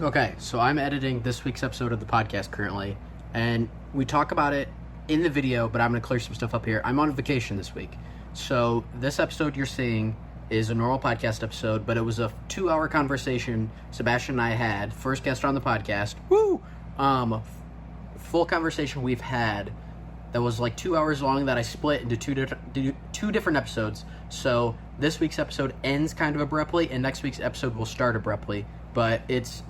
Okay, so I'm editing this week's episode of the podcast currently, and we talk about it in the video, but I'm going to clear some stuff up here. I'm on vacation this week. So this episode you're seeing is a normal podcast episode, but it was a 2-hour conversation Sebastian and I had, first guest on the podcast. Woo! Full conversation we've had that was like 2 hours long that I split into two different episodes. So this week's episode ends kind of abruptly, and next week's episode will start abruptly, but it's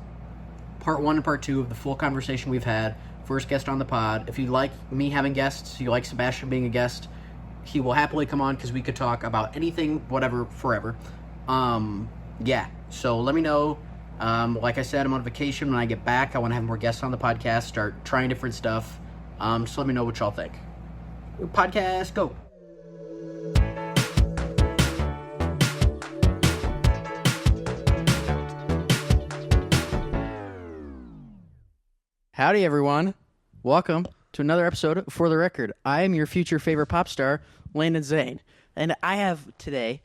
part 1 and part 2 of the full conversation we've had. First guest on the pod. If you like me having guests, you like Sebastian being a guest, he will happily come on because we could talk about anything, whatever, forever. Yeah. So let me know. Like I said, I'm on vacation. When I get back, I want to have more guests on the podcast, start trying different stuff. So let me know what y'all think. Podcast, go. Howdy, everyone. Welcome to another episode of For the Record. I am your future favorite pop star, Landyn Zane. And I have today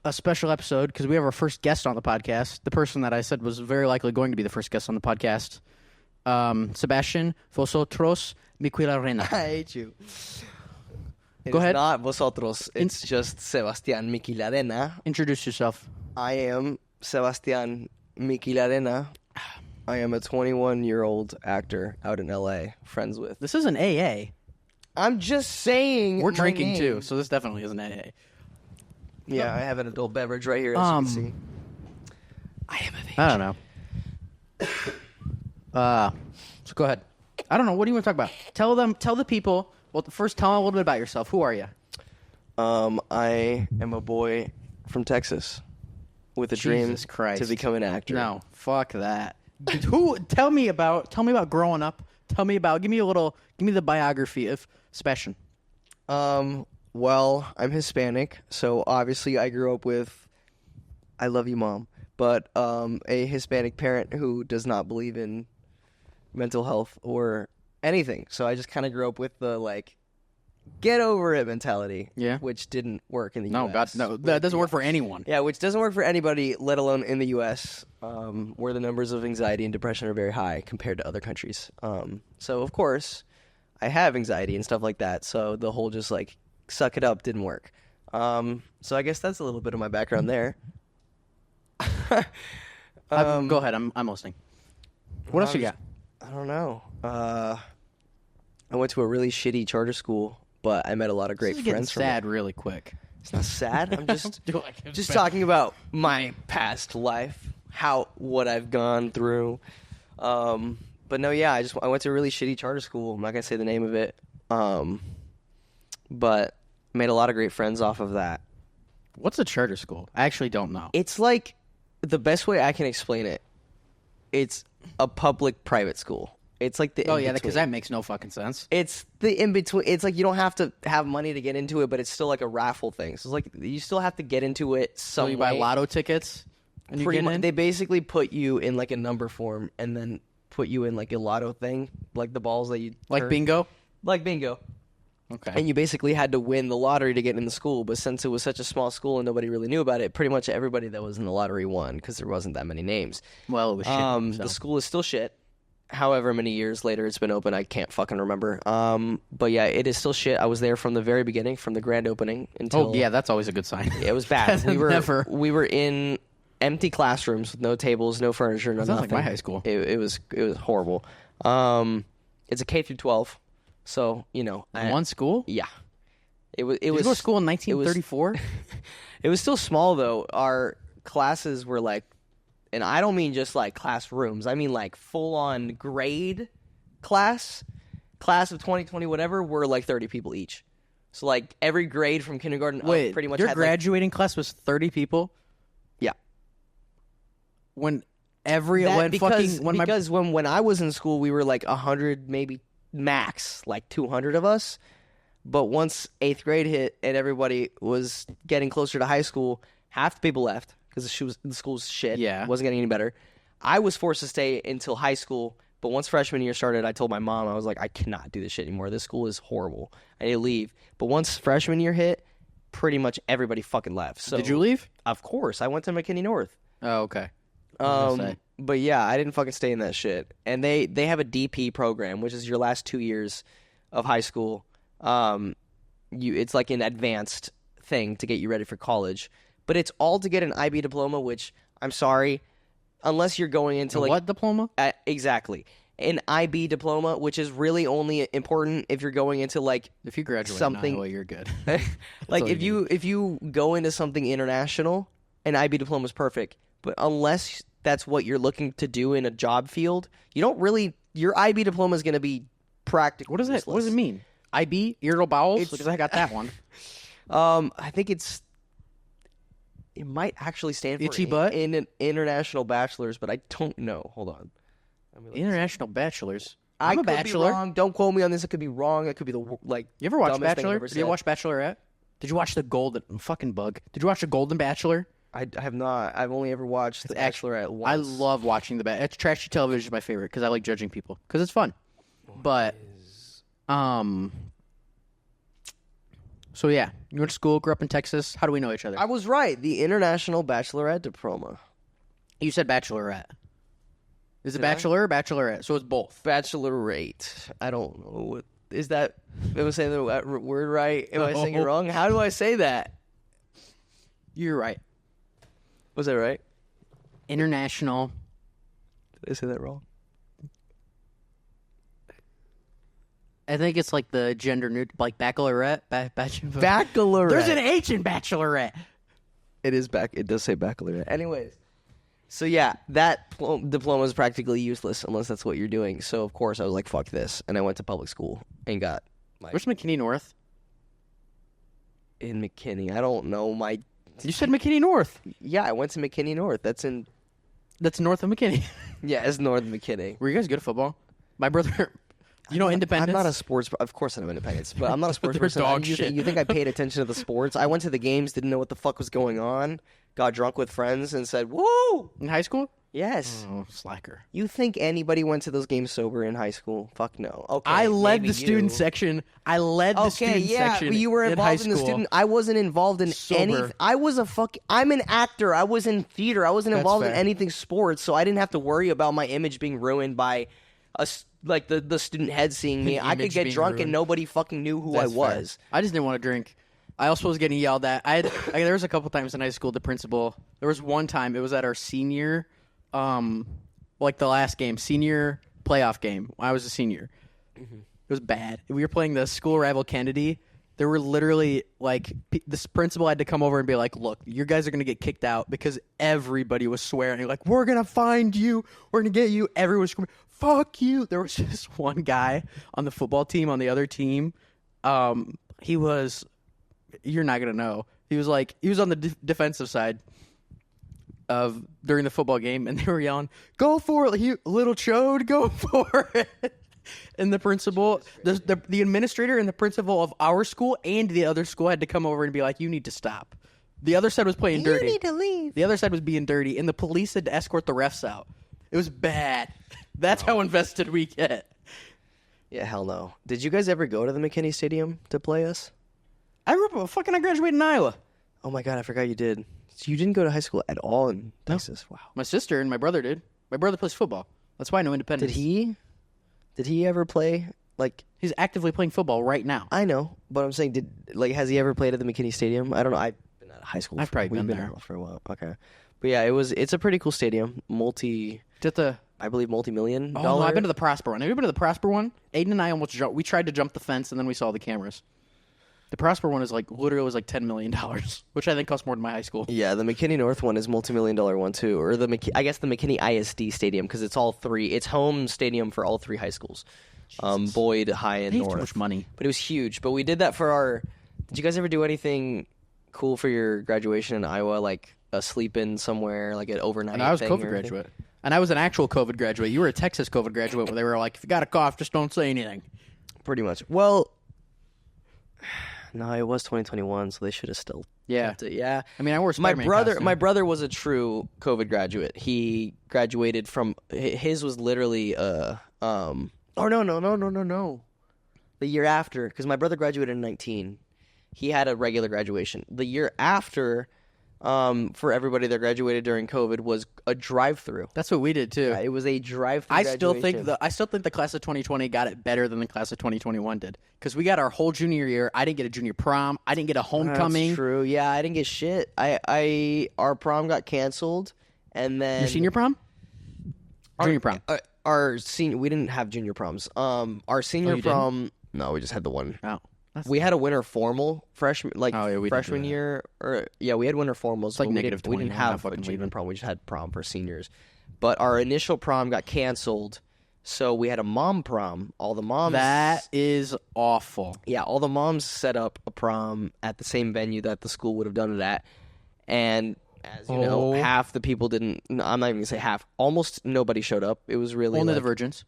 a special episode because we have our first guest on the podcast. The person that I said was very likely going to be the first guest on the podcast. Sebastian Vosotros Miquilarena. I hate you. Go ahead. It's not vosotros. It's just Sebastian Miquilarena. Introduce yourself. I am Sebastian Miquilarena. I am a 21-year-old actor out in LA, friends with. This is an AA. I'm just saying. We're my drinking name. too, so this definitely is an AA. Yeah, I have an adult beverage right here, as you can see. I am of age. I don't know. So go ahead. I don't know. What do you want to talk about? Tell the people. Well, first, tell them a little bit about yourself. Who are you? I am a boy from Texas with a dream Jesus Christ. to become an actor. No, fuck that. Tell me about growing up. Give me the biography of Sebastian. Well, I'm Hispanic, so obviously I grew up with, I love you, Mom, but a Hispanic parent who does not believe in mental health or anything. So I just kind of grew up with the, like, get over it mentality, which didn't work in the U.S. God, no, that doesn't work for anyone. Yeah, which doesn't work for anybody, let alone in the U.S., where the numbers of anxiety and depression are very high compared to other countries. So, of course, I have anxiety and stuff like that, so the whole just, like, suck it up didn't work. So I guess that's a little bit of my background there. Go ahead. I'm listening. What else you got? I don't know. I went to a really shitty charter school, but I met a lot of great friends from sad it. really quick. It's not sad. I'm just talking about my past life, what I've gone through. But no, yeah, I went to a really shitty charter school. I'm not gonna say the name of it. But made a lot of great friends off of that. What's a charter school? I actually don't know. It's like, the best way I can explain it, it's a public private school. It's like the in-between. Because that makes no fucking sense. It's the in-between. It's like you don't have to have money to get into it, but it's still like a raffle thing. So it's like you still have to get into it some So you way. buy lotto tickets and you get in? They basically put you in like a number form and then put you in like a lotto thing, like the balls that you Like turn. bingo? Like bingo. Okay. And you basically had to win the lottery to get in the school, but since it was such a small school and nobody really knew about it, pretty much everybody that was in the lottery won because there wasn't that many names. Well, it was shit. So. The school is still shit. However many years later it's been open, I can't fucking remember. But yeah, it is still shit. I was there from the very beginning, from the grand opening until... Oh, yeah, that's always a good sign. It was bad. We were in empty classrooms with no tables, no furniture, no Sounds nothing. like my high school. It was horrible. It's a K through 12, so, you know. One school? Yeah. Did you go to school in 1934? It was still small, though. Our classes were like, and I don't mean just like classrooms. I mean like full-on grade class of 2020, whatever, were like 30 people each. So like every grade from kindergarten up pretty much your had graduating class was 30 people? Yeah. When when I was in school, we were like 100, maybe max, like 200 of us. But once 8th grade hit and everybody was getting closer to high school, half the people left because the school was shit. Yeah. It wasn't getting any better. I was forced to stay until high school, but once freshman year started, I told my mom, I was like, I cannot do this shit anymore. This school is horrible. I need to leave. But once freshman year hit, pretty much everybody fucking left. So did you leave? Of course. I went to McKinney North. Oh, okay. was gonna say. But yeah, I didn't fucking stay in that shit. And they have a DP program, which is your last 2 years of high school. It's like an advanced thing to get you ready for college. But it's all to get an IB diploma, which I'm sorry, unless you're going into what diploma? Exactly. An IB diploma, which is really only important if you're going into like If you graduate something, in Iowa, you're good. like all if you go into something international, an IB diploma is perfect. But unless that's what you're looking to do in a job field, you don't really. Your IB diploma is going to be practical. What is it? What does it mean? IB, irritable bowels? Because I got that one. I think it might actually stand for Itchy butt? in an international bachelor's, but I don't know. Hold on. International bachelors. I I'm a could bachelor. be wrong. Don't quote me on this. It could be wrong. It could be the like. You ever watch dumbest thing I've Bachelor? ever Did you said. watch Bachelorette? Did you watch the Golden fucking bug? Did you watch the Golden Bachelor? I have not. I've only ever watched The Bachelorette once. I love watching the Bachelor. It's trashy television is my favorite because I like judging people because it's fun. But so yeah, you went to school, grew up in Texas. How do we know each other? I was right. The International Bachelorette Diploma. You said Bachelorette. Is it Did I? Bachelor or Bachelorette? So it's both. Bachelorette. I don't know. What is that? Am I saying the word right? Am I saying it wrong? How do I say that? You're right. Was that right? International. Did I say that wrong? I think it's like the gender neutral, like Bachelorette. Bachelorette. There's an H in Bachelorette. It is back. It does say Bachelorette. Anyways. So yeah, that diploma is practically useless unless that's what you're doing. So of course I was like, fuck this. And I went to public school and got my... Where's McKinney North? In McKinney. I don't know my... You said McKinney North. Yeah, I went to McKinney North. That's north of McKinney. Yeah, it's north of McKinney. Were you guys good at football? My brother... Independence? I'm not a sports... Of course I know Independence, but I'm not a sports They're person. dog You shit. think I paid attention to the sports? I went to the games, didn't know what the fuck was going on, got drunk with friends, and said, woo! In high school? Yes. Oh, slacker. You think anybody went to those games sober in high school? Fuck no. Okay, I led maybe the student you. section. I led the student section. But you were in high involved in the school. student. I wasn't involved in Sober. anything. I'm an actor. I was in theater. I wasn't That's involved in fair. anything sports, so I didn't have to worry about my image being ruined by the student head seeing me. I could Image get being drunk ruined. and nobody fucking knew who That's I was. fair. I just didn't want to drink. I also was getting yelled at. There was a couple times in high school. The principal. There was one time. It was at our senior, like the last game, senior playoff game. I was a senior. Mm-hmm. It was bad. We were playing the school rival Kennedy. There were literally like this principal had to come over and be like, "Look, you guys are gonna get kicked out because everybody was swearing. Like, we're gonna find you. We're gonna get you." Everyone was screaming, "Fuck you!" There was just one guy on the football team on the other team. He was. You're not gonna know. He was on the defensive side of during the football game, and they were yelling, "Go for it, little chode, go for it!" And the principal, the administrator, and the principal of our school and the other school had to come over and be like, "You need to stop." The other side was playing dirty. You need to leave. The other side was being dirty, and the police had to escort the refs out. It was bad. That's how invested we get. Yeah, hell no. Did you guys ever go to the McKinney Stadium to play us? I graduated in Iowa. Oh my god, I forgot you did. So you didn't go to high school at all in Texas? Wow. My sister and my brother did. My brother plays football. That's why I know Independence. Did he ever play like? He's actively playing football right now. I know, but I'm saying, has he ever played at the McKinney Stadium? I don't know. I've been at high school. I've probably we've been there. for a while. Okay, but yeah, it's a pretty cool stadium. I believe multi-million Oh, dollar. no, I've been to the Prosper one. Have you been to the Prosper one? Aiden and I almost jumped. We tried to jump the fence, and then we saw the cameras. The Prosper one is literally was $10 million, which I think costs more than my high school. Yeah, the McKinney North one is multi-million-dollar one too, or I guess the McKinney ISD Stadium because it's all three. It's home stadium for all three high schools, Boyd, High, and They North. have too much money. But it was huge. But we did that for our. Did you guys ever do anything cool for your graduation in Iowa, like a sleep in somewhere, like an overnight? And I was a thing COVID or anything? graduate. And I was an actual COVID graduate. You were a Texas COVID graduate where they were like, if you got a cough, just don't say anything. Pretty much. Well, no, it was 2021, so they should have still. Yeah. kept it. Yeah. I mean, I wore a Spider-Man costume. My brother was a true COVID graduate. He graduated from his was literally no. The year after, because my brother graduated in 19. He had a regular graduation. The year after, for everybody that graduated during COVID was a drive-through. That's what we did too. It was a drive-through. I still think the class of 2020 got it better than the class of 2021 did, because we got our whole junior year. I didn't get a junior prom. I didn't get a homecoming. That's true. Yeah, I didn't get shit. Our prom got canceled, and then Your senior prom? Junior prom. Our senior, we didn't have junior proms. Our senior prom. No, we just had the one. Oh. We had a winter formal freshman, we freshman didn't do year, we had winter formals. It's like negative 20. We didn't have a junior prom. We just had prom for seniors. But our initial prom got canceled, so we had a mom prom. All the moms. That is awful. Yeah, all the moms set up a prom at the same venue that the school would have done it at, and as you know, half the people didn't. No, I'm not even gonna say half. Almost nobody showed up. It was really only the virgins.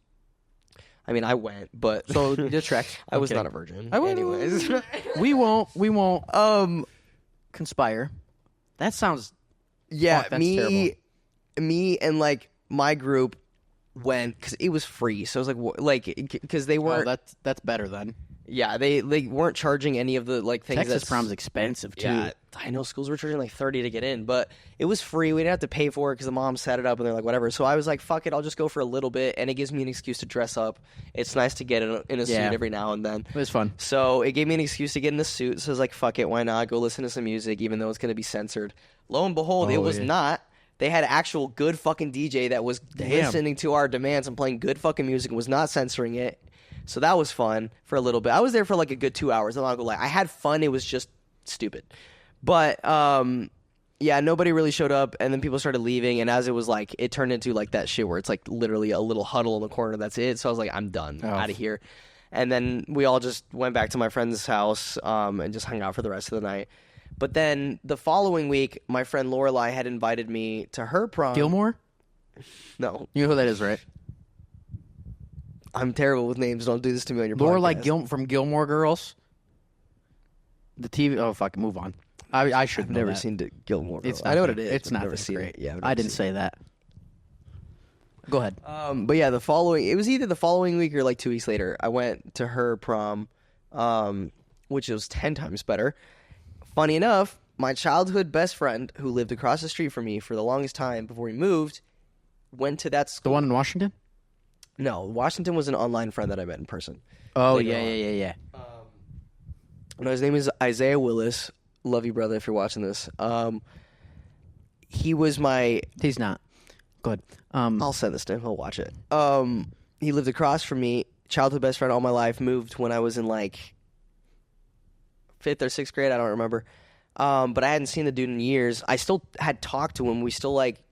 I mean, I went, but so distract. I was not a virgin. Anyways, we won't conspire. That sounds. Yeah, that's terrible. Me, and like my group went because it was free. So it was because they weren't. Oh, that's better then. Yeah, they weren't charging any of the things. Texas prom's expensive too. Yeah, I know schools were charging like $30 to get in, but it was free. We didn't have to pay for it because the mom set it up, and they're like, whatever. So I was like, fuck it, I'll just go for a little bit, and it gives me an excuse to dress up. It's nice to get in a suit every now and then. It was fun. So it gave me an excuse to get in a suit. So I was like, fuck it, why not? Go listen to some music, even though it's going to be censored. Lo and behold, it was not. They had actual good fucking DJ that was listening to our demands and playing good fucking music and was not censoring it. So that was fun for a little bit. I was there for like a good 2 hours. I'm not gonna lie. I had fun. It was just stupid. But yeah, nobody really showed up, and then people started leaving. And as it was like, it turned into like that shit where it's like literally a little huddle in the corner. That's it. So I was like, I'm done, out of here. And then we all just went back to my friend's house and just hung out for the rest of the night. But then the following week, my friend Lorelai had invited me to her prom. Gilmore? No. You know who that is, right? I'm terrible with names. Don't do this to me on your Lorelai podcast. from Gilmore Girls. The TV. Oh, fuck. Move on. I should know never that. seen Gilmore Girls. It's I know what it is. It's not that great. Yeah, I didn't say that. Go ahead. But yeah, it was either the following week or like 2 weeks later. I went to her prom, which was 10 times better. Funny enough, my childhood best friend, who lived across the street from me for the longest time before he moved, went to that school. The one in Washington? No, Washington was an online friend that I met in person. Oh, yeah. No, his name is Isaiah Willis. Love you, brother, if you're watching this. He was my... He's not. Go ahead. I'll send this to him. He'll watch it. He lived across from me. Childhood best friend all my life. Moved when I was in like 5th or 6th grade. I don't remember. But I hadn't seen the dude in years. I still had talked to him. We still like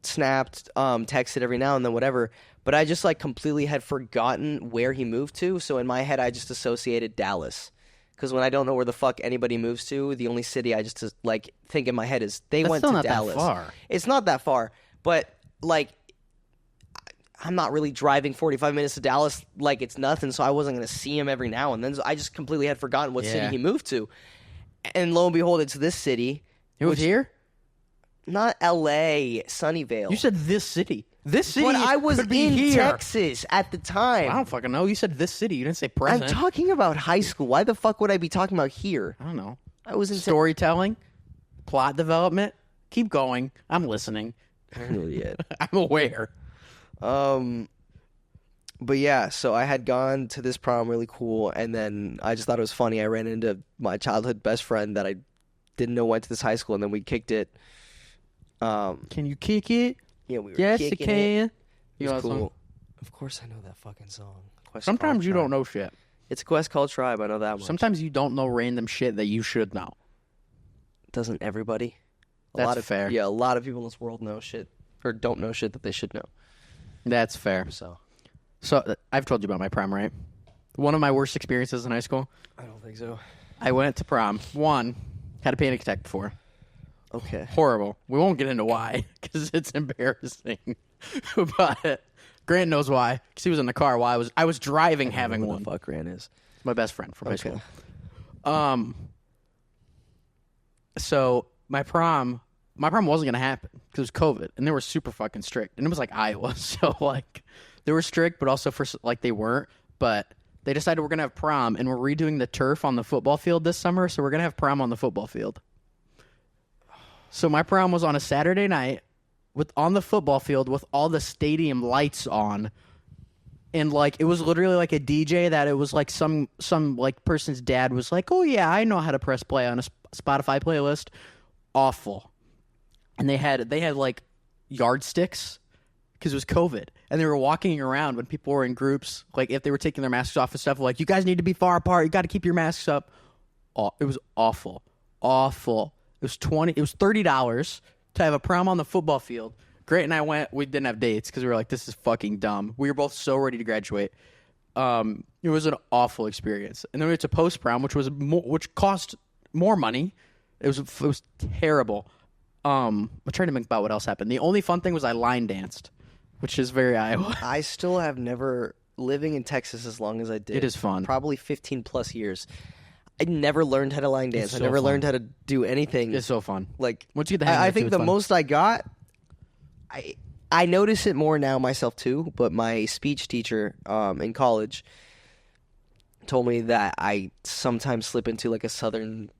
snapped, texted every now and then, whatever. But I just like completely had forgotten where he moved to. So in my head, I just associated Dallas. Because when I don't know where the fuck anybody moves to, the only city I just like think in my head is they went to Dallas. That's not that far. It's not that far, but like I'm not really driving 45 minutes to Dallas like it's nothing. So I wasn't going to see him every now and then. So I just completely had forgotten what city he moved to. And lo and behold, it's this city. He was here? Not L.A., Sunnyvale. You said this city. This city. But I was could be in here. Texas at the time. I don't fucking know. You said this city. You didn't say present. I'm talking about high school. Why the fuck would I be talking about here? I don't know. I was in storytelling, plot development. Keep going. I'm listening. Idiot. I'm aware. But yeah, so I had gone to this prom, really cool, and then I just thought it was funny. I ran into my childhood best friend that I didn't know went to this high school, and then we kicked it. Can you kick it? Yeah, we were yes, kicking you can. It was cool. Of course I know that fucking song. Sometimes you don't know shit. It's a Quest called Tribe, I know that much. Sometimes you don't know random shit that you should know. Doesn't everybody? That's fair. Yeah, a lot of people in this world know shit, or don't know shit that they should know. That's fair. So I've told you about my prom, right? One of my worst experiences in high school. I don't think so. I went to prom. One, had a panic attack before. Okay. Horrible. We won't get into why, because it's embarrassing. But Grant knows why, because he was in the car while I was driving, having one. Who the fuck Grant is? My best friend from high school. So my prom wasn't gonna happen because it was COVID, and they were super fucking strict, and it was like Iowa, so like they were strict, but also for like they weren't. But they decided we're gonna have prom, and we're redoing the turf on the football field this summer, so we're gonna have prom on the football field. So my prom was on a Saturday night on the football field with all the stadium lights on. And, like, it was literally like a DJ that it was like some like person's dad was like, oh, yeah, I know how to press play on a Spotify playlist. Awful. And they had like yardsticks because it was COVID. And they were walking around when people were in groups, like if they were taking their masks off and stuff, like, you guys need to be far apart. You got to keep your masks up. It was awful. Awful. It was $30 to have a prom on the football field. Great and I went. We didn't have dates because we were like, this is fucking dumb. We were both so ready to graduate. It was an awful experience. And then we went to post prom, which cost more money. It was terrible. I'm trying to think about what else happened. The only fun thing was I line danced, which is very Iowa. I still have never, living in Texas as long as I did. It is fun. Probably 15 plus years. I never learned how to line dance. I never learned how to do anything. It's so fun. Like, once you get the hang of it, I think the most I got, I notice it more now myself too, but my speech teacher in college told me that I sometimes slip into like a southern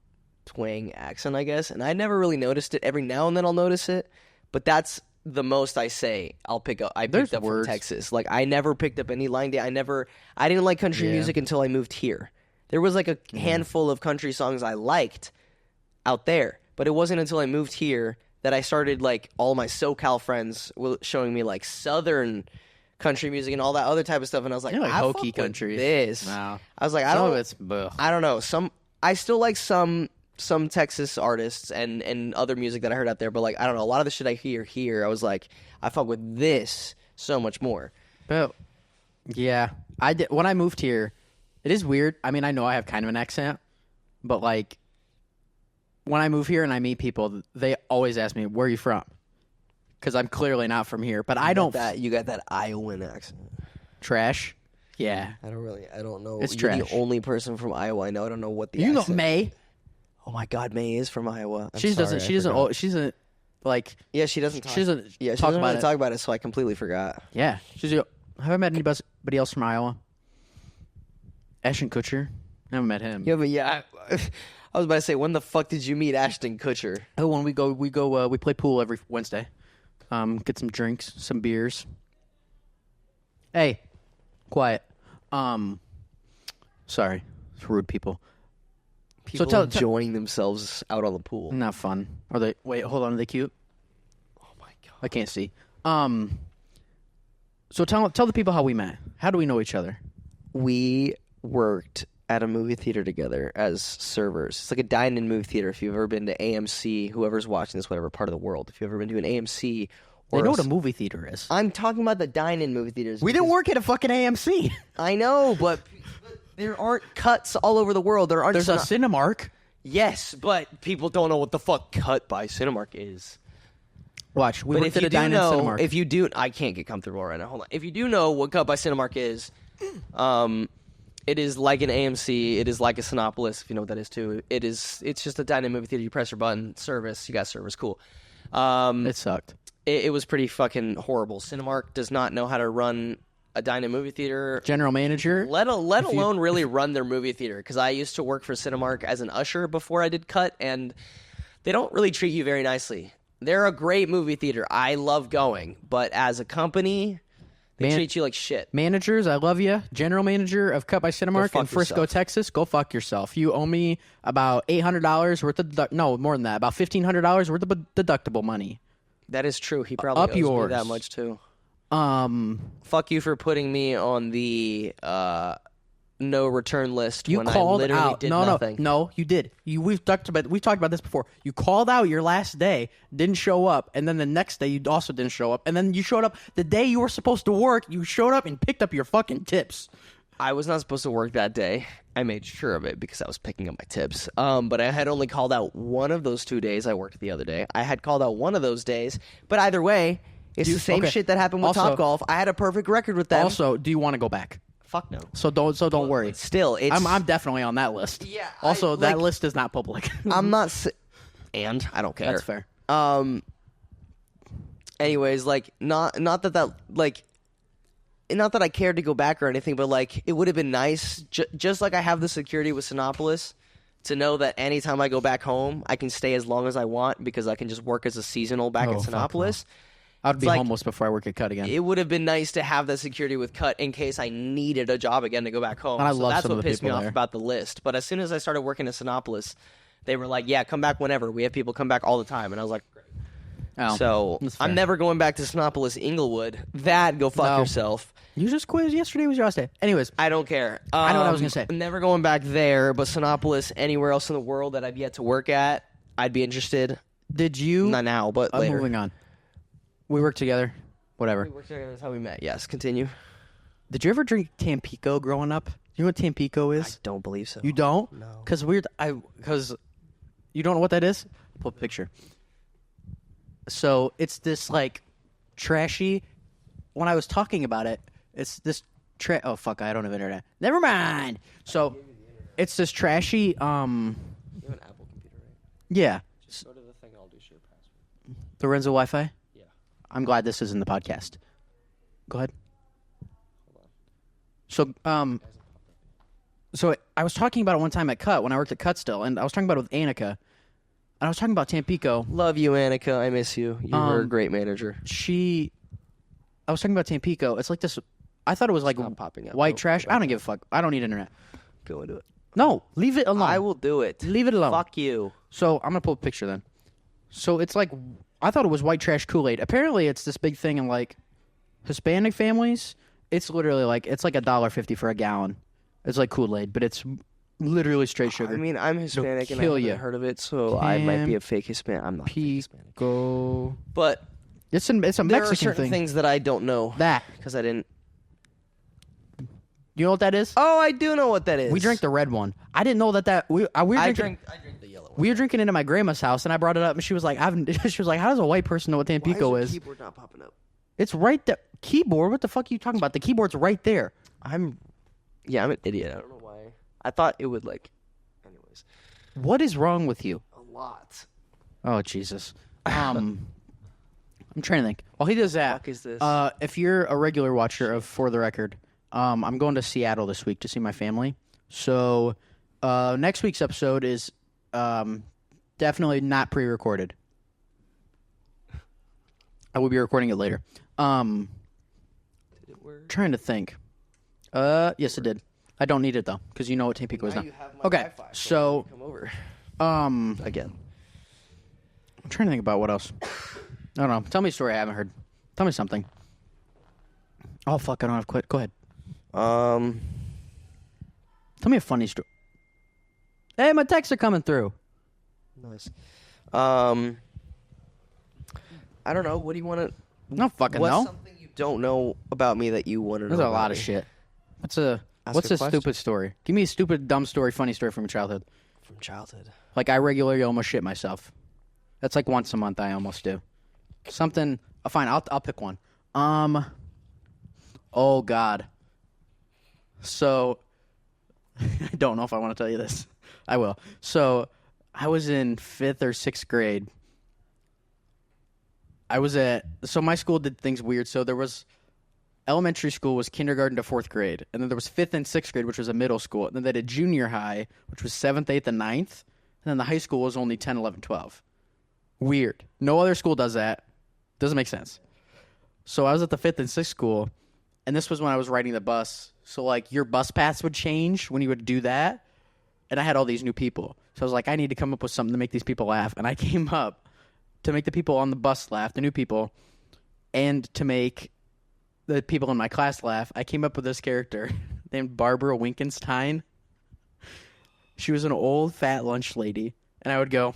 twang accent, I guess, and I never really noticed it. Every now and then I'll notice it, but that's the most I say. I picked up from Texas. Like, I never picked up any line dance. I didn't like country music until I moved here. There was like a handful of country songs I liked out there, but it wasn't until I moved here that I started, like, all my SoCal friends showing me like southern country music and all that other type of stuff, and I was like, like I hokey fuck country. With this. Wow. I was like, I don't know. I still like some Texas artists and other music that I heard out there, but, like, I don't know, a lot of the shit I hear here, I was like, I fuck with this so much more. But yeah, I did when I moved here. It is weird. I mean, I know I have kind of an accent, but, like, when I move here and I meet people, they always ask me, where are you from? Because I'm clearly not from here, but I don't. You got that Iowan accent. Trash. Yeah. I don't know. It's You're trash. the only person from Iowa I know. I don't know what the You know accent. May. Oh my God, May is from Iowa. She doesn't like. Yeah, she doesn't. Talk, she doesn't. Yeah, she talk doesn't about really it. talk about it. So I completely forgot. Yeah. Have I met anybody else from Iowa? Ashton Kutcher. Never met him. Yeah, but I was about to say, when the fuck did you meet Ashton Kutcher? Oh, when we play pool every Wednesday. Get some drinks, some beers. Hey, quiet. Sorry, it's rude people. People enjoying themselves out on the pool. Not fun. Are they? Wait, hold on. Are they cute? Oh my God, I can't see. So tell the people how we met. How do we know each other? We worked at a movie theater together as servers. It's like a dine-in movie theater. If you've ever been to AMC, whoever's watching this, whatever part of the world, if you've ever been to an AMC, They know what a movie theater is. I'm talking about the dine-in movie theaters. We didn't work at a fucking AMC. I know, but there aren't cuts all over the world. There's a Cinemark. Yes, but people don't know what the fuck Cut by Cinemark is. Watch, we worked at a dine-in Cinemark. If you do, I can't get comfortable right now. Hold on. If you do know what Cut by Cinemark is, it is like an AMC. It is like a Cinepolis, if you know what that is too. It's just a dine-in movie theater. You press your button, service. You got service. Cool. It sucked. It was pretty fucking horrible. Cinemark does not know how to run a dine-in movie theater. General manager? Let alone really run their movie theater. Because I used to work for Cinemark as an usher before I did Cut, and they don't really treat you very nicely. They're a great movie theater. I love going. But as a company, they treat you like shit. Managers, I love you. General manager of Cut by Cinemark in Frisco, Texas, go fuck yourself. You owe me about $800 worth of no, more than that, about $1,500 worth of deductible money. That is true. He probably owes me that much too. Fuck you for putting me on the no return list when I literally did nothing. No, you did. We've talked about this before. You called out your last day, didn't show up, and then the next day you also didn't show up, and then you showed up the day you were supposed to work. You showed up and picked up your fucking tips. I was not supposed to work that day. I made sure of it because I was picking up my tips. But I had only called out one of those 2 days. I worked the other day. I had called out one of those days. But either way, it's the same shit that happened with Topgolf. I had a perfect record with them. Also, do you want to go back? Fuck no. So don't worry. Still, I'm definitely on that list. Yeah. Also, that list is not public. I'm not. And I don't care. That's fair. Anyways, like not that I cared to go back or anything, but like it would have been nice. Just like I have the security with Cinepolis, to know that anytime I go back home, I can stay as long as I want because I can just work as a seasonal back in Sinopolis. I'd be homeless before I work at Cut again. It would have been nice to have that security with Cut in case I needed a job again to go back home. And I love that's some what of the pissed me people off there. about the list. But as soon as I started working at Sinopolis, they were like, yeah, come back whenever. We have people come back all the time. And I was like, great. Oh, So that's fair. I'm never going back to Sinopolis, Inglewood. Go fuck yourself. You just quizzed yesterday was your last day. Anyways, I don't care. I know what I was gonna say. Never going back there, but Sinopolis, anywhere else in the world that I've yet to work at, I'd be interested. did you? Not now, but later. Moving on. We worked together. Whatever. We worked together. That's how we met. Yes, continue. Did you ever drink Tampico growing up? You know what Tampico is? I don't believe so. You don't? No. Because you don't know what that is? Pull up a picture. So it's this like trashy. When I was talking about it, it's this oh fuck! I don't have internet. Never mind. So it's this trashy. You have an Apple computer, right? Yeah. Just go to the thing. I'll do share password. The Renzo Wi-Fi. Yeah. I'm glad this is in the podcast. Go ahead. Hold on. So I was talking about it one time at Cut when I worked at Cut still, and I was talking about it with Annika, and I was talking about Tampico. Love you, Annika. I miss you. You were a great manager. I was talking about Tampico. It's like this. I thought it was like Stop popping up. white Go trash. back I don't give a fuck. I don't need internet. Go into it. No, leave it alone. I will do it. Leave it alone. Fuck you. So I'm gonna pull a picture then. So it's like I thought it was white trash Kool-Aid. Apparently, it's this big thing in like Hispanic families. It's literally like it's like $1.50 for a gallon. It's like Kool-Aid, but it's literally straight sugar. I mean, I'm Hispanic and I kill haven't ya. heard of it, so I might be a fake Hispanic. I'm not fake Hispanic. Pico. But It's a there Mexican are certain thing. things that I don't know. That Because I didn't. you know what that is? Oh, I do know what that is. We drank the red one. I didn't know that we were I drinking. drink the yellow one. We were drinking it at my grandma's house, and I brought it up, and she was like, she was like, how does a white person know what Tampico Why is is? your keyboard not popping up? It's right there. Keyboard? What the fuck are you talking about? The keyboard's right there. I'm an idiot. I don't know why. I thought it would Anyways, What is wrong with you? a lot. Oh Jesus. I'm trying to think. While he does that, Fuck is this? if you're a regular watcher of For the Record, I'm going to Seattle this week to see my family. So next week's episode is definitely not pre-recorded. I will be recording it later. Did it work? Trying to think. Yes, it did. I don't need it though, because you know what Tampico is now. You have my Okay, Wi-Fi, so come over again. I'm trying to think about what else. I don't know. Tell me a story I haven't heard. Tell me something. Oh fuck! I don't have quit. Go ahead. Tell me a funny story. Hey, my texts are coming through. Nice. I don't know. What do you want to? No fucking What's know. something you don't know about me that you want to know? There's a about lot me? of shit. What's Ask a a question. stupid story? Give me a stupid, dumb story, funny story from your childhood. From childhood. Like I regularly almost shit myself. That's like once a month. I almost do. Something. Fine. I'll pick one. Oh God. So I don't know if I want to tell you this. I will. So I was in 5th or 6th grade. So my school did things weird. So there was elementary school was kindergarten to 4th grade. And then there was 5th and 6th grade, which was a middle school. And then they did junior high, which was 7th, 8th, and 9th. And then the high school was only 10, 11, 12. Weird. No other school does that. Doesn't make sense. So I was at the 5th and 6th school. And this was when I was riding the bus. So, like, your bus paths would change when you would do that. And I had all these new people. So I was like, I need to come up with something to make these people laugh. And I came up to make the people on the bus laugh, the new people, and to make the people in my class laugh. I came up with this character named Barbara Winkenstein. She was an old, fat lunch lady. And I would go,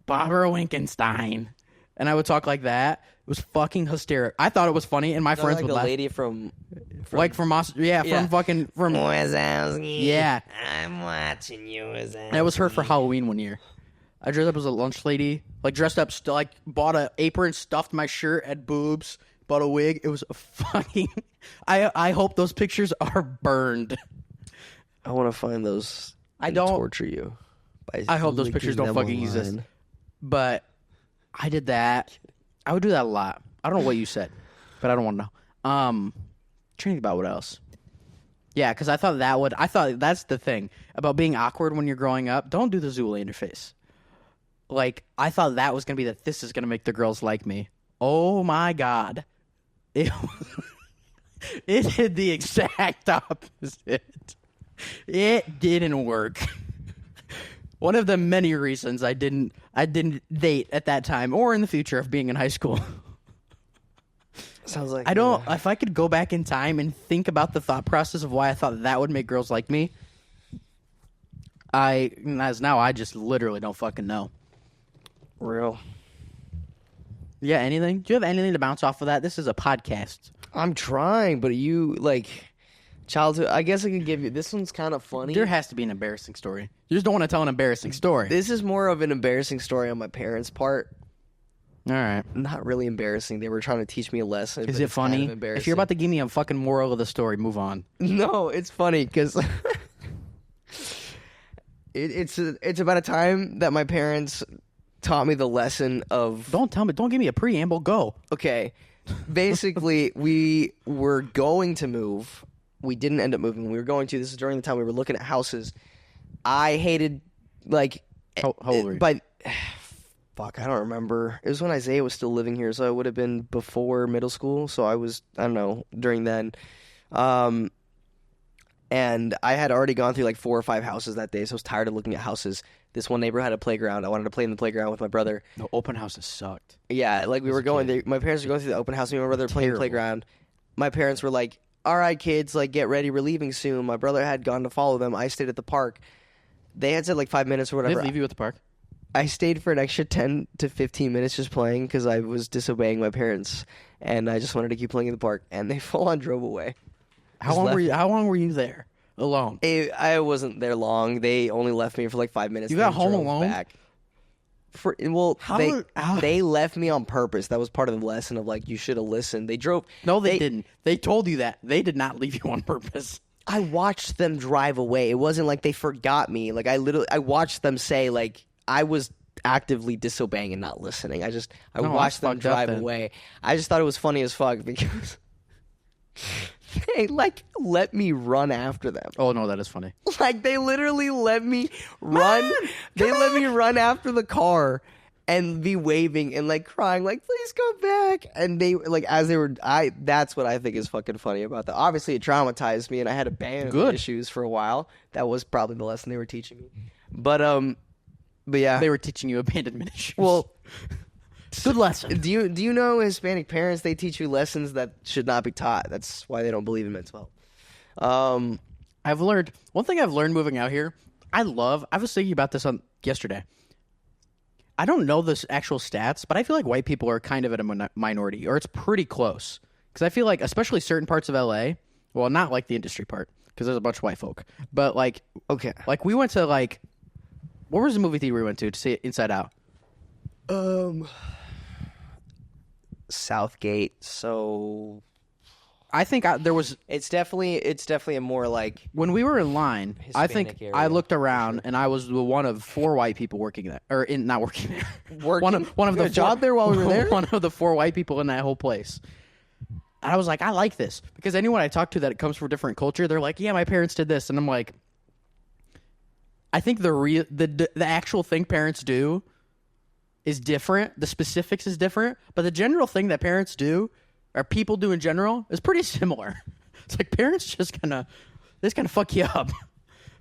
Barbara Winkenstein. And I would talk like that. It was fucking hysterical. I thought it was funny, and my friends would the laugh. lady from Like from Wazowski. Yeah. I'm watching you, Wazowski. That was her for Halloween one year. I dressed up as a lunch lady, like dressed up, bought an apron, stuffed my shirt, had boobs, bought a wig. It was a fucking. I hope those pictures are burned. I want to find those. I and don't torture you. I hope those pictures don't fucking exist. But I did that. I would do that a lot. I don't know what you said, but I don't want to know. Trying to think about what else. Yeah, because I thought that's the thing about being awkward when you're growing up. Don't do the Zoolander face. Like, I thought that was going to be this is going to make the girls like me. Oh, my God. It did the exact opposite. It didn't work. One of the many reasons I didn't date at that time or in the future of being in high school. Sounds like if I could go back in time and think about the thought process of why I thought that would make girls like me, I just literally don't fucking know. Real. Yeah, anything? Do you have anything to bounce off of that? This is a podcast. I'm trying, but you, childhood, I guess I could give you, this one's kind of funny. There has to be an embarrassing story. You just don't want to tell an embarrassing story. This is more of an embarrassing story on my parents' part. All right. Not really embarrassing. They were trying to teach me a lesson. Is it funny? Kind of if you're about to give me a fucking moral of the story, move on. No, it's funny because it's about a time that my parents taught me the lesson of... Don't give me a preamble. Go. Okay. Basically, we were going to move. We didn't end up moving. We were going to. This is during the time we were looking at houses. I hated, How old were you? Fuck, I don't remember. It was when Isaiah was still living here, so it would have been before middle school. So I was, I don't know, during then. And I had already gone through 4 or 5 houses that day, so I was tired of looking at houses. This one neighbor had a playground. I wanted to play in the playground with my brother. No, open houses sucked. Yeah, we were going there. My parents were going through the open house. Me and my brother were playing the playground. My parents were like, all right, kids, get ready. We're leaving soon. My brother had gone to follow them. I stayed at the park. They had said 5 minutes or whatever. Did they leave you at the park? I stayed for an extra 10 to 15 minutes just playing because I was disobeying my parents, and I just wanted to keep playing in the park, and they full on drove away. How long were you there alone? I wasn't there long. They only left me for 5 minutes. You got home alone? Back. They left me on purpose. That was part of the lesson of you should have listened. They drove. No, they didn't. They told you that. They did not leave you on purpose. I watched them drive away. It wasn't like they forgot me. I watched them say I was actively disobeying and not listening. I watched them drive away. I just thought it was funny as fuck because they let me run after them. Oh no, that is funny. They literally let me run. They let me run after the car and be waving and crying please come back. And they as they were that's what I think is fucking funny about that. Obviously it traumatized me and I had abandonment issues for a while. That was probably the lesson they were teaching me. But yeah, they were teaching you abandonment issues. Well, good lesson. Do you know Hispanic parents? They teach you lessons that should not be taught. That's why they don't believe in mental health. I've learned one thing. I've learned moving out here. I was thinking about this yesterday. I don't know the actual stats, but I feel like white people are kind of at a minority, or it's pretty close. Because I feel like, especially certain parts of LA, well, not the industry part, because there's a bunch of white folk, but okay, we went to what was the movie theater we went to see Inside Out? Southgate. So I think there was. It's definitely a more when we were in line. Hispanic I think area, I looked around and I was one of 4 white people working there, or not working there. Working? One of the job there while we were there. One of the 4 white people in that whole place. And I was like, I like this because anyone I talk to that comes from a different culture, they're like, yeah, my parents did this, and I'm like, I think the actual thing parents do is different. The specifics is different, but the general thing that parents do or people do in general is pretty similar. It's parents just kind of fuck you up.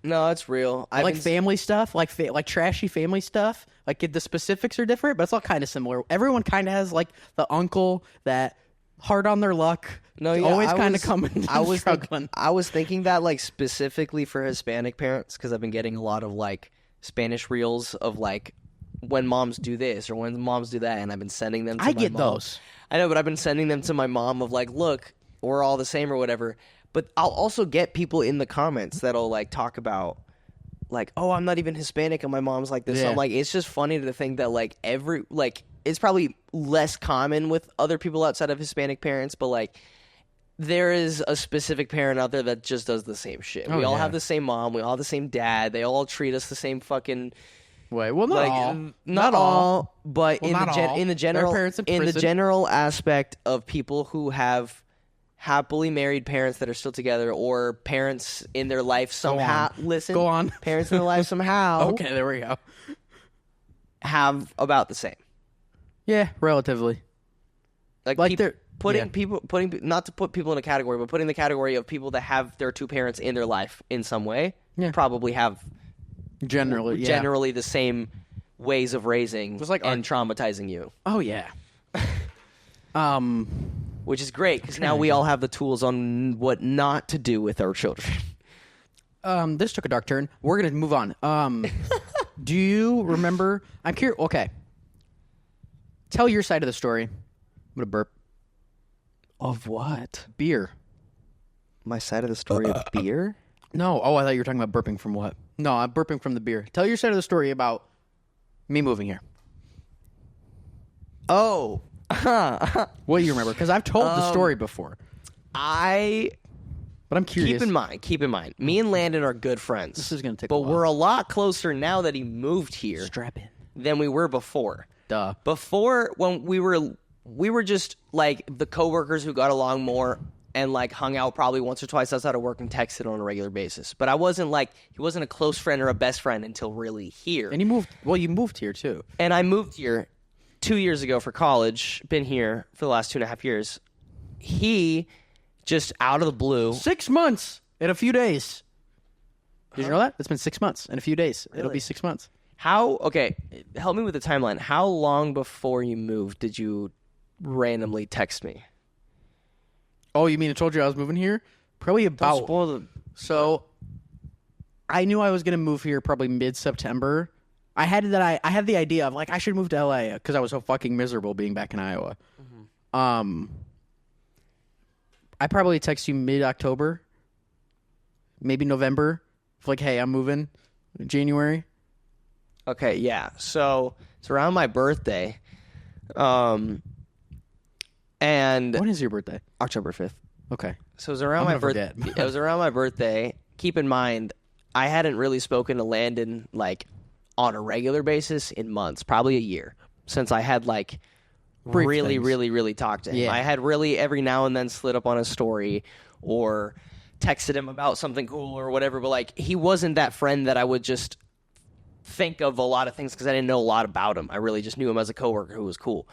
No, it's real. Family stuff, like trashy family stuff. The specifics are different, but it's all kind of similar. Everyone kind of has the uncle that hard on their luck. No, yeah, always kind of coming. Struggling. I was thinking that specifically for Hispanic parents because I've been getting a lot of Spanish reels of when moms do this or when moms do that, and I've been sending them to my mom. I get those. I know, but I've been sending them to my mom of look, we're all the same or whatever. But I'll also get people in the comments that'll talk about oh, I'm not even Hispanic and my mom's like this. Yeah. So I'm it's just funny to think that it's probably less common with other people outside of Hispanic parents, but there is a specific parent out there that just does the same shit. We all have the same mom. We all have the same dad. They all treat us the same fucking way. Well, not all. Not all. But in the general parents in the general aspect of people who have happily married parents that are still together, or parents in their life somehow. Listen, Go on. Parents in their life somehow. Okay, there we go. Have about the same. Yeah, relatively. Like they're putting not to put people in a category, but putting the category of people that have their two parents in their life in some way. Yeah. Probably have generally the same ways of raising and traumatizing you. Oh yeah. Which is great because now we all have the tools on what not to do with our children. This took a dark turn. We're gonna move on. Do you remember? I'm curious. Okay, tell your side of the story. I'm gonna burp. Of what? Beer. My side of the story of beer? No. Oh, I thought you were talking about burping from what? No, I'm burping from the beer. Tell your side of the story about me moving here. Oh. What do you remember? Because I've told the story before. But I'm curious. Keep in mind. Me and Landon are good friends. This is going to take a while. But we're a lot closer now that he moved here. Strap in. Than we were before. Duh. Before, when we were just like the coworkers who got along more and like hung out probably once or twice outside of work and texted on a regular basis. But he wasn't a close friend or a best friend until really here. And you moved here too. And I moved here 2 years ago for college. Been here for the last 2.5 years. He just out of the blue. 6 months in a few days. Did you know that? It's been 6 months in a few days. Really? It'll be 6 months. Okay, help me with the timeline. How long before you moved did you randomly text me? Oh, you mean I told you I was moving here? Probably about... Don't spoil the... So, I knew I was going to move here probably mid-September. I had the idea of, like, I should move to LA because I was so fucking miserable being back in Iowa. Mm-hmm. I probably text you mid-October, maybe November, like, hey, I'm moving in January. Okay, yeah. So, it's around my birthday. And when is your birthday? October 5th. Okay. So it was around my birthday. It was around my birthday. Keep in mind, I hadn't really spoken to Landon like on a regular basis in months, probably a year, since I had like really talked to him. Yeah. I had really every now and then slid up on a story or texted him about something cool or whatever, but like he wasn't that friend that I would just think of a lot of things because I didn't know a lot about him. I really just knew him as a coworker who was cool.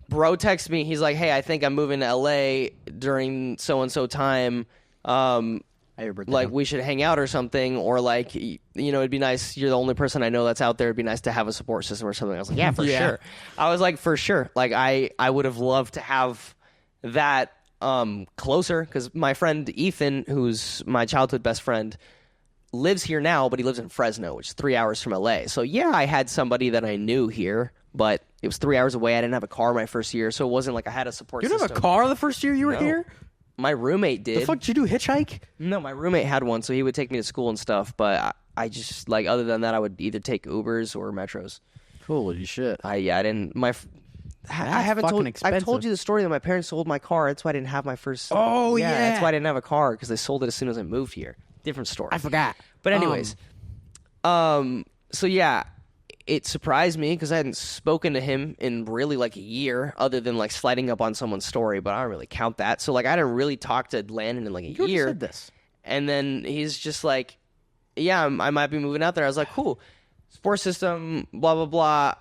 Bro texted me. He's like, hey, I think I'm moving to LA during so-and-so time. Like, we should hang out or something. Or, like, you know, it'd be nice. You're the only person I know that's out there. It'd be nice to have a support system or something. I was like, yeah, for sure. I was like, for sure. Like, I would have loved to have that closer. Because my friend Ethan, who's my childhood best friend, lives here now, but he lives in Fresno, which is 3 hours from LA. So, yeah, I had somebody that I knew here. But it was 3 hours away. I didn't have a car my first year, so it wasn't like I had a support system. You didn't have a car the first year you were here? My roommate did. The fuck did you do, hitchhike? No, my roommate had one, so he would take me to school and stuff. But I just, like, other than that, I would either take Ubers or Metros. Holy shit. I didn't. I've told you the story that my parents sold my car. That's why I didn't have my first. Oh, yeah. That's why I didn't have a car, because they sold it as soon as I moved here. Different story. I forgot. But anyways, so yeah. It surprised me because I hadn't spoken to him in really like a year, other than like sliding up on someone's story, but I don't really count that. So like I didn't really talk to Landon in like a year. You said this. And then he's just like, yeah, I might be moving out there. I was like, cool. Support system, blah, blah, blah.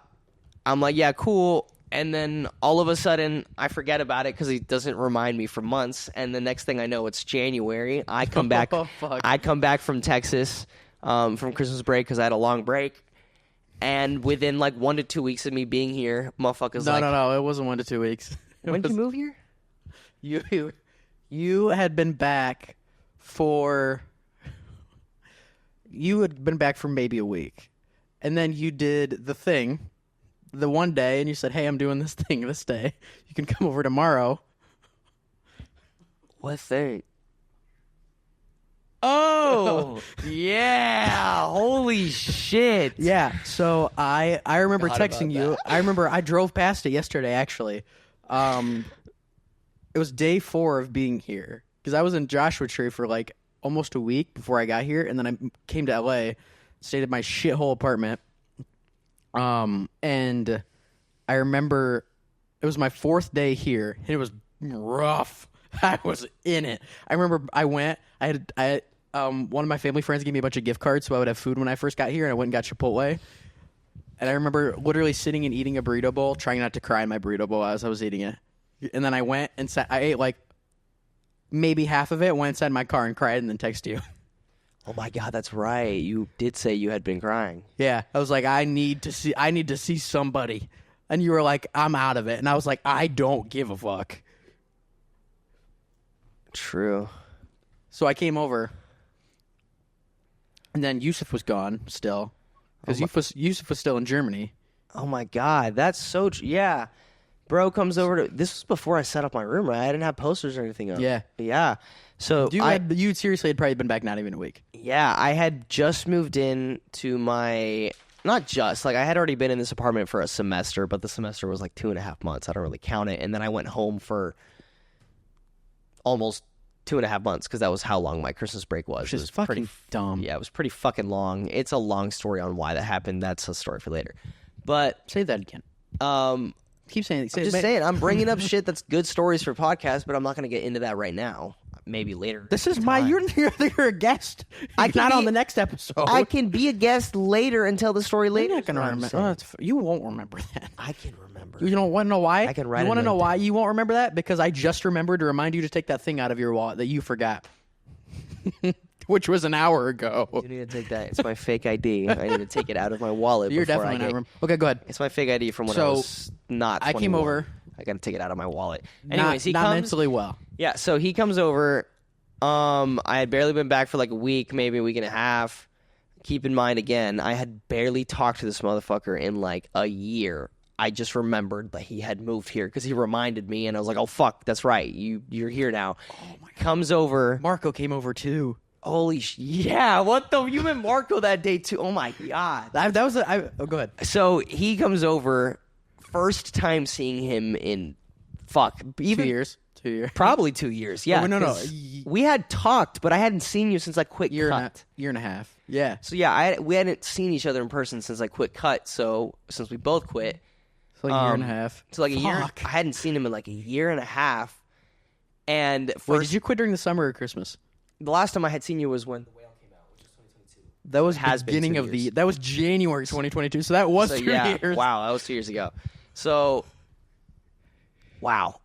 I'm like, yeah, cool. And then all of a sudden I forget about it because he doesn't remind me for months. And the next thing I know, it's January. I come back. I come back from Texas from Christmas break because I had a long break. And within like 1 to 2 weeks of me being here, motherfuckers No, it wasn't 1 to 2 weeks. When did you move here? You had been back for... You had been back for maybe a week. And then you did the thing the one day, and you said, hey, I'm doing this thing this day. You can come over tomorrow. What thing? Oh, yeah. Holy shit. Yeah. So I remember texting you. I remember I drove past it yesterday, actually. It was day 4 of being here because I was in Joshua Tree for like almost a week before I got here. And then I came to LA, stayed at my shithole apartment. And I remember it was my 4th day here and it was rough. I was in it. I remember I had one of my family friends gave me a bunch of gift cards so I would have food when I first got here, and I went and got Chipotle. And I remember literally sitting and eating a burrito bowl, trying not to cry in my burrito bowl as I was eating it. And then I went and I ate like maybe half of it, went inside my car and cried, and then texted you. Oh my God, that's right. You did say you had been crying. Yeah, I was like, I need to see somebody. And you were like, I'm out of it. And I was like, I don't give a fuck. True. So I came over. And then Yusuf was gone still. Because Yusuf was still in Germany. Oh my God, that's so yeah. Bro comes over to this was before I set up my room, right? I didn't have posters or anything up. Yeah. So you seriously had probably been back not even a week. Yeah, I had just moved in to my not just like I had already been in this apartment for a semester, but the semester was like 2.5 months. I don't really count it. And then I went home for almost 2.5 months because that was how long my Christmas break was. Which it is was fucking pretty dumb. Yeah, it was pretty fucking long. It's a long story on why that happened. That's a story for later. But say that again. Keep saying it. I'm just saying. I'm bringing up shit that's good stories for podcasts, but I'm not going to get into that right now. Maybe later. This is you're a guest. You're not on the next episode. I can be a guest later and tell the story later. You're not going to remember. You won't remember that. I can remember. You don't want to know why? I can write it. You want to know why you won't remember that? Because I just remembered to remind you to take that thing out of your wallet that you forgot. Which was an hour ago. You need to take that. It's my fake ID. I need to take it out of my wallet. You're before definitely not. Okay, go ahead. It's my fake ID from when I was not 21. I came over. I got to take it out of my wallet. Anyways, he not comes mentally well. Yeah, so he comes over. I had barely been back for like a week, maybe a week and a half. Keep in mind, again, I had barely talked to this motherfucker in like a year. I just remembered that he had moved here because he reminded me, and I was like, "Oh fuck, that's right. You're here now." Oh my God. Comes over. Marco came over too. Holy yeah! What the? You met Marco that day too? Oh my God. That was go ahead. So he comes over. First time seeing him in even 2 years. 2 years. Probably 2 years. Yeah. Oh, no. We had talked, but I hadn't seen you since I quit year cut. Year and a half. Yeah. So yeah, we hadn't seen each other in person since I quit cut. So since we both quit, so like a year and a half. So like a year. I hadn't seen him in like a year and a half. And wait, did you quit during the summer or Christmas? The last time I had seen you was when The Whale came out, which was 2022. That was beginning of that was January 2022. So that was 2 years. Wow, that was 2 years ago. So, wow.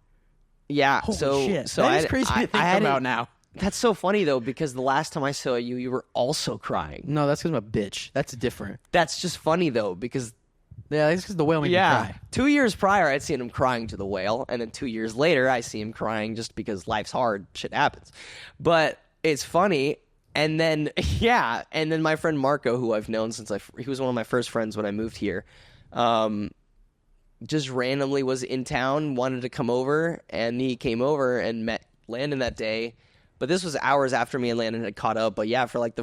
Yeah. Holy shit. So that is crazy to think about now. That's so funny though, because the last time I saw you, you were also crying. No, that's because I'm a bitch. That's different. That's just funny though, because that's because the whale made me cry. 2 years prior, I'd seen him crying to the whale, and then 2 years later, I see him crying just because life's hard, shit happens. But it's funny, and then and then my friend Marco, who I've known since he was one of my first friends when I moved here, just randomly was in town, wanted to come over, and he came over and met Landyn that day. But this was hours after me and Landyn had caught up. But yeah, for like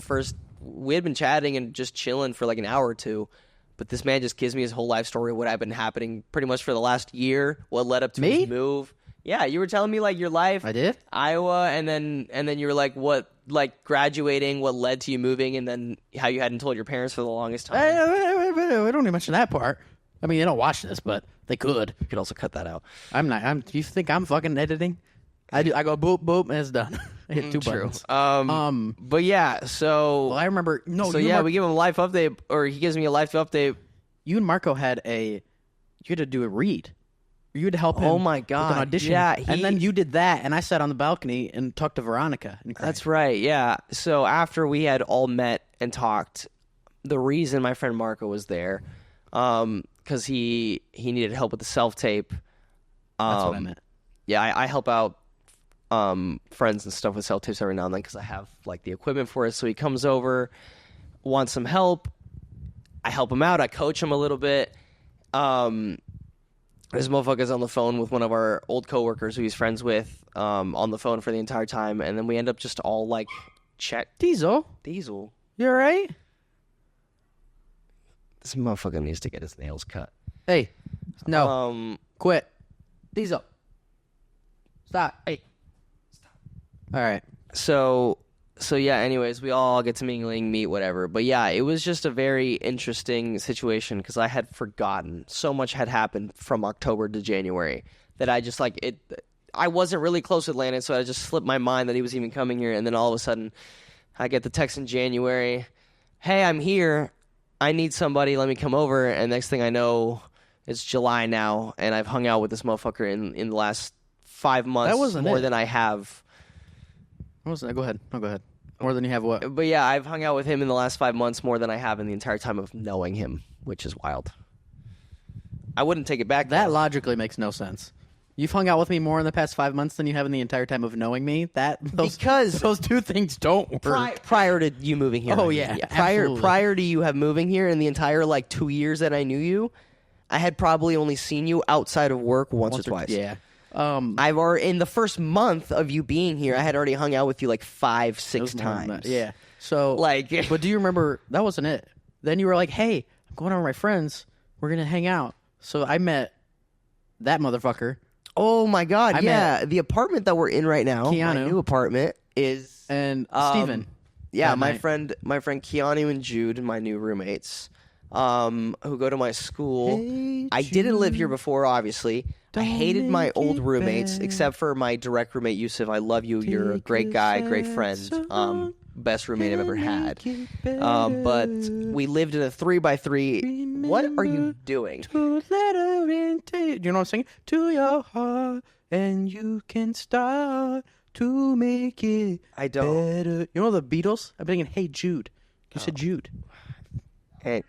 we had been chatting and just chilling for like an hour or two. But this man just gives me his whole life story of what had been happening pretty much for the last year, what led up to his move. Yeah, you were telling me like your life. I did? Iowa, and then you were like like graduating, what led to you moving, and then how you hadn't told your parents for the longest time. I don't even mention that part. I mean, they don't watch this, but they could. You could also cut that out. I'm not. Do you think I'm fucking editing? I go boop boop and it's done. I hit two buttons. But yeah, so I remember. No, so we give him a life update, or he gives me a life update. You and Marco had you had to do a read. You had to help him. Oh my God! With an audition. Yeah, and then you did that, and I sat on the balcony and talked to Veronica. And that's right. Yeah. So after we had all met and talked, the reason my friend Marco was there, because he needed help with the self tape. That's what I meant. Yeah, I help out friends and stuff with self tapes every now and then because I have like the equipment for it. So he comes over, wants some help. I help him out. I coach him a little bit. This motherfucker's on the phone with one of our old coworkers who he's friends with, on the phone for the entire time, and then we end up just all like Diesel, you all right? This motherfucker needs to get his nails cut. Hey, no, quit. Diesel, stop. Hey, stop. All right. So yeah, anyways, we all get to meet, whatever. But yeah, it was just a very interesting situation because I had forgotten. So much had happened from October to January that I just I wasn't really close with Landon, so I just slipped my mind that he was even coming here. And then all of a sudden, I get the text in January, hey, I'm here. I need somebody. Let me come over. And next thing I know, it's July now, and I've hung out with this motherfucker in the last 5 months. That wasn't more it. than I have. What was that? Go ahead. No, go ahead. More than you have what? But yeah, I've hung out with him in the last 5 months more than I have in the entire time of knowing him, which is wild. I wouldn't take it back. That though. logically makes no sense. You've hung out with me more in the past 5 months than you have in the entire time of knowing me. Because those two things don't work. Prior to you moving here. Oh, yeah, Prior to you have moving here, in the entire 2 years that I knew you, I had probably only seen you outside of work once or twice. Yeah. I've already, in the first month of you being here, I had already hung out with you 5, 6 times. Yeah. So, but do you remember, that wasn't it. Then you were like, hey, I'm going over with my friends. We're going to hang out. So I met that motherfucker. Oh my God! met the apartment that we're in right now, Keanu. my new apartment, is Steven. Yeah, that my night. friend Keanu and Jude, my new roommates, who go to my school. Hey, I didn't live here before, obviously. I hated my old roommates, except for my direct roommate Yusuf. I love you. You're a great guy, great friend. Best roommate I've ever had. But we lived in a 3x3. What are you doing? You know what I'm saying? To your heart, and you can start to make it I don't. better. You know the Beatles? I'm thinking, hey, Jude. You said Jude. Hey.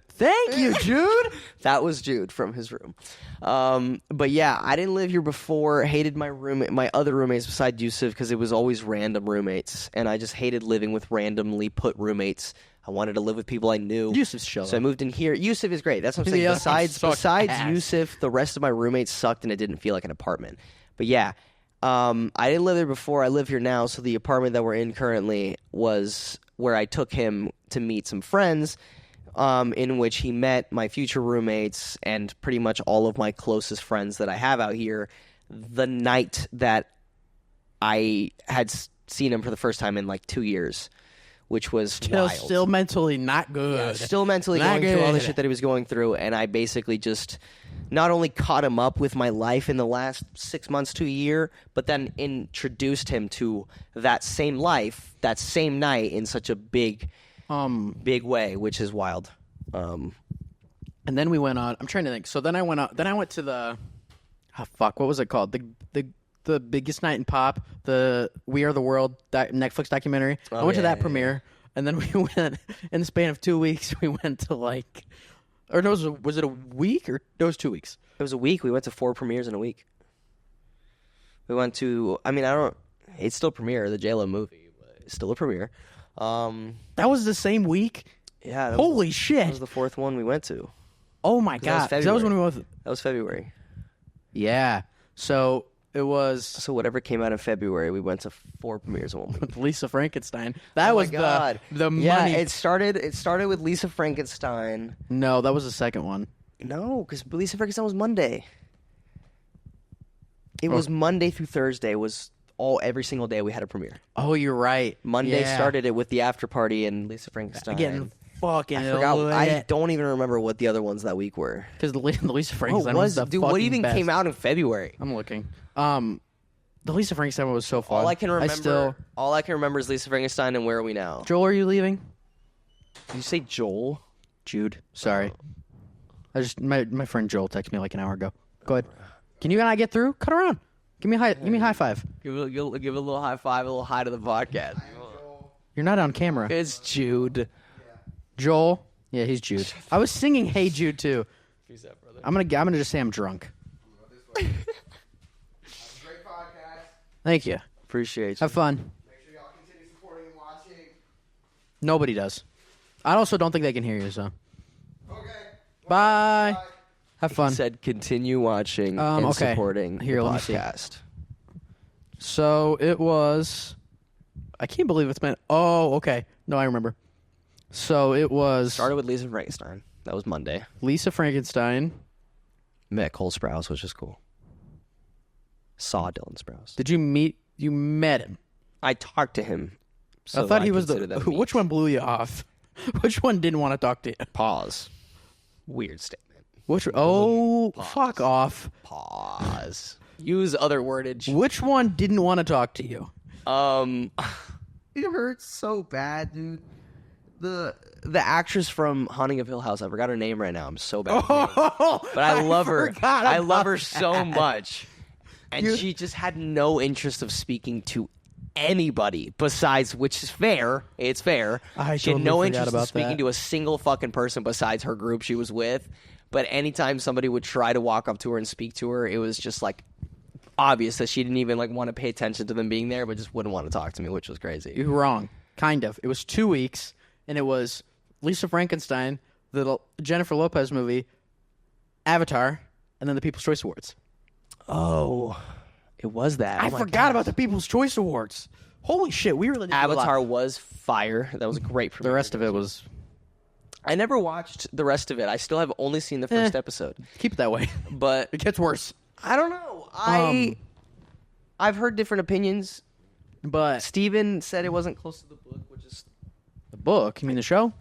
Thank you, Jude. That was Jude from his room. But yeah, I didn't live here before. Hated my other roommates besides Yusuf because it was always random roommates, and I just hated living with randomly put roommates. I wanted to live with people I knew. Yusuf's chill. So I moved in here. Yusuf is great. That's what I'm saying. Yeah, Besides ass. Yusuf, the rest of my roommates sucked, and it didn't feel like an apartment. But yeah, I didn't live there before. I live here now. So the apartment that we're in currently was where I took him to meet some friends. In which he met my future roommates and pretty much all of my closest friends that I have out here the night that I had seen him for the first time in 2 years, which was wild. Still mentally not good. Yeah, still mentally Not going through all the good. shit that he was going through, and I basically just not only caught him up with my life in the last 6 months to a year, but then introduced him to that same life, that same night in such a big way, which is wild. And then we went on. I'm trying to think. So then I went out. Then I went to the. What was it called? The biggest night in pop. The We Are the World Netflix documentary. I went to that premiere, and then we went in the span of 2 weeks. We went to or no, was it a week or no? It was 2 weeks. It was a week. We went to 4 premieres in a week. We went to. I mean, it's still a premiere, the J-Lo movie, but it's still a premiere. That was the same week. Yeah. Holy shit! That was the 4th one we went to. Oh my god! That was when we went. That was February. Yeah. So it was. So whatever came out in February, we went to 4 premieres in 1 week. With Lisa Frankenstein. That was God. the yeah, money. It started with Lisa Frankenstein. No, that was the second one. No, because Lisa Frankenstein was Monday. It was Monday through Thursday. Was every single day we had a premiere. Oh, you're right. Monday Yeah. started it with the after party and Lisa Frankenstein. Again, fucking. I forgot. I don't even remember what the other ones that week were. Because the Lisa Frankenstein What was the dude? What fucking even best. came out in February? I'm looking. The Lisa Frankenstein one was so fun. All I can remember is Lisa Frankenstein and Where Are We Now? Joel, are you leaving? Did you say Joel? Jude. Sorry. My friend Joel texted me an hour ago. Go ahead. Can you and I get through? Cut around. Give me a high five. Give a little high five, a little hi to the podcast. You're not on camera. It's Jude. Joel. Yeah, he's Jude. I was singing "Hey Jude" too. Peace out, brother. I'm gonna just say I'm drunk. Great podcast. Thank you. Appreciate you. Have fun. Make sure y'all continue supporting and watching. Nobody does. I also don't think they can hear you. So. Okay. Bye. Have fun. He said continue watching and okay. supporting Here, the let me see. podcast. So it was. I can't believe it's been. Oh, okay. No, I remember. So it was. Started with Lisa Frankenstein. That was Monday. Lisa Frankenstein. Met Cole Sprouse, which is cool. Saw Dylan Sprouse. Did you meet? You met him. I talked to him. So I thought he was consider the. that a Which meet. one blew you off? Which one didn't want to talk to you? Pause. Weird statement. Which? Oh, fuck off. Pause. use other wordage. Which one didn't want to talk to you? It hurts so bad, dude. The actress from Haunting of Hill House, I forgot her name right now. I'm so bad. But I love her. I love her so much. And she just had no interest of speaking to anybody besides, which is fair. It's fair. She had no interest in speaking to a single fucking person besides her group she was with. But anytime somebody would try to walk up to her and speak to her, it was just like obvious that she didn't even like want to pay attention to them being there, but just wouldn't want to talk to me, which was crazy. You're wrong. Kind of. It was 2 weeks, and it was Lisa Frankenstein, the Jennifer Lopez movie, Avatar, and then the People's Choice Awards. Oh, it was that. I forgot about the People's Choice Awards. Holy shit, we really did Avatar was fire. That was a great premiere. The rest of it was... I never watched the rest of it. I still have only seen the first episode. Keep it that way. But it gets worse. I don't know. I've heard different opinions, but Steven said it wasn't close to the book, which is the book. You mean the show?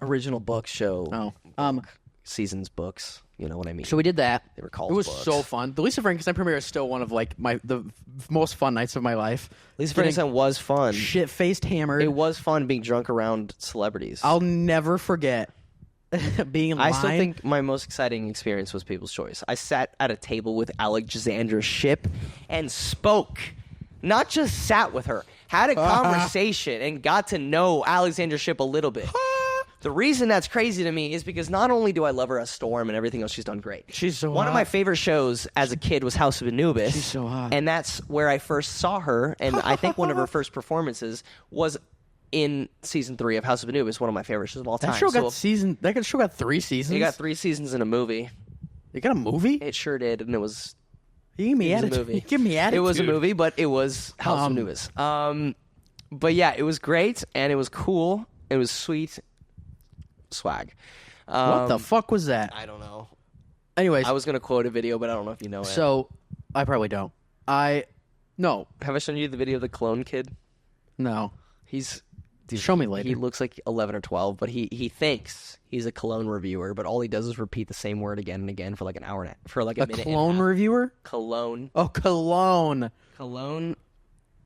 Original book show. Oh, seasons books. You know what I mean? So we did that. They were called. It was books. so fun. The Lisa Frankenstein premiere is still one of like the most fun nights of my life. Lisa Frankenstein was fun. Shit faced hammered. It was fun being drunk around celebrities. I'll never forget being in line. I still think my most exciting experience was People's Choice. I sat at a table with Alexandra Shipp and spoke. Not just sat with her, had a conversation and got to know Alexandra Shipp a little bit. The reason that's crazy to me is because not only do I love her as Storm and everything else, she's done great. She's so One hot. of my favorite shows as a kid was House of Anubis. She's so hot. And that's where I first saw her, and I think one of her first performances was in season 3 of House of Anubis, one of my favorite shows of all time. That show got 3 seasons. It got 3 seasons in a movie. It got a movie? It sure did, and it was... You give me It was a attitude. movie. You give me attitude. It was a movie, but it was House of Anubis. But yeah, it was great, and it was cool. It was sweet. Swag. What the fuck was that? I don't know. Anyways, I was going to quote a video, but I don't know if you know it. so I probably don't. No. Have I shown you the video of the clone kid? No. He's... Show me later. He looks like 11 or 12, but he thinks he's a cologne reviewer, but all he does is repeat the same word again and again for like an hour and for like a minute. Cologne reviewer? Cologne. Oh, cologne. Cologne,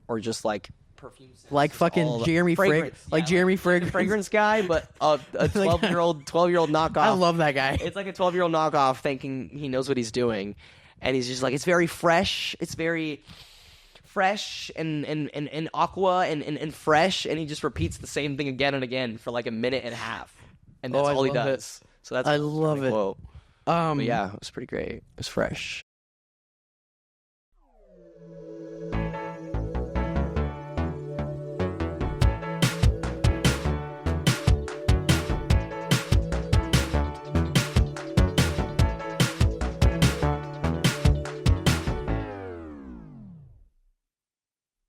or just like perfume. Like fucking Jeremy fragrance. Like Jeremy Fragrance. Fragrance guy, but a 12-year-old knockoff. I love that guy. It's like a 12-year-old knockoff thinking he knows what he's doing, and he's just like, it's very fresh. It's very fresh and aqua and fresh, and he just repeats the same thing again and again for like a minute and a half, and that's all he does. So that's I love it. Whoa. But yeah, it was pretty great. It was fresh.